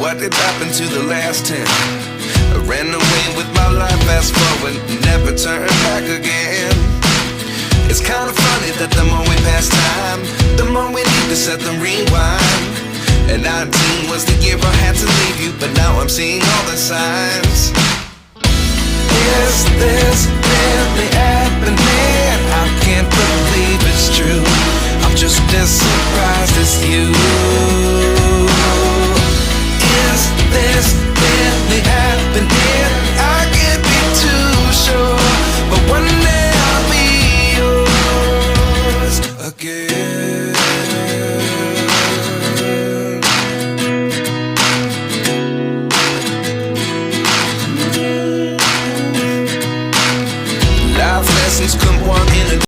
what did happen to the last 10? I ran away with my life, fast forward, never turn back again. It's kind of funny that the more we pass time, the more we need to set the rewind. And 19 was the year I had to leave you, but now I'm seeing all the signs. Is this really happening? I can't believe it's true. I'm just as surprised as you. Is this really happening? I can't be too sure, but one day I'll be yours again. Life lessons come one in a